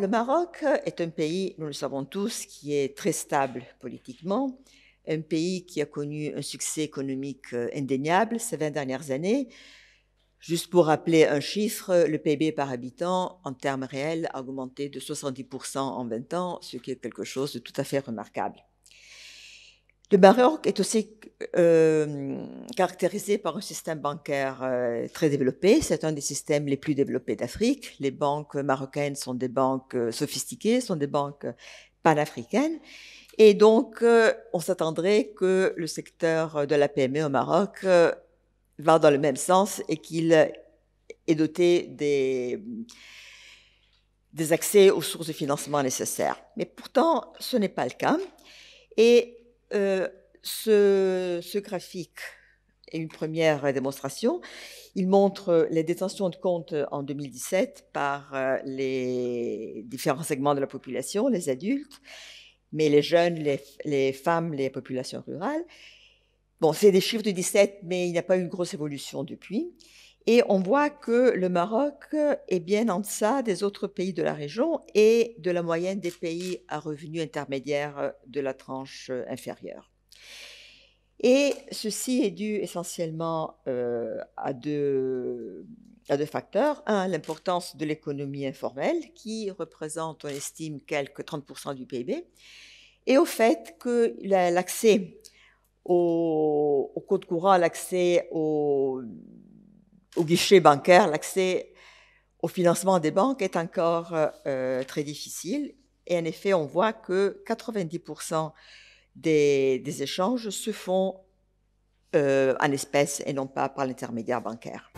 le Maroc est un pays, nous le savons tous, qui est très stable politiquement, un pays qui a connu un succès économique indéniable ces 20 dernières années. Juste pour rappeler un chiffre, le PIB par habitant, en termes réels, a augmenté de 70% en 20 ans, ce qui est quelque chose de tout à fait remarquable. Le Maroc est aussi caractérisé par un système bancaire très développé. C'est un des systèmes les plus développés d'Afrique. Les banques marocaines sont des banques sophistiquées, sont des banques panafricaines. Et donc, on s'attendrait que le secteur de la PME au Maroc va dans le même sens et qu'il est doté des accès aux sources de financement nécessaires. Mais pourtant, ce n'est pas le cas. Et ce graphique est une première démonstration. Il montre les détentions de comptes en 2017 par les différents segments de la population, les adultes, mais les jeunes, les femmes, les populations rurales. Bon, c'est des chiffres de 17, mais il n'y a pas eu une grosse évolution depuis. Et on voit que le Maroc est bien en deçà des autres pays de la région et de la moyenne des pays à revenus intermédiaires de la tranche inférieure. Et ceci est dû essentiellement à deux facteurs. Un, l'importance de l'économie informelle, qui représente, on estime, quelques 30% du PIB, et au fait que l'accès au compte courant, l'accès au guichet bancaire, l'accès au financement des banques est encore très difficile. Et en effet, on voit que 90% des échanges se font en espèces et non pas par l'intermédiaire bancaire.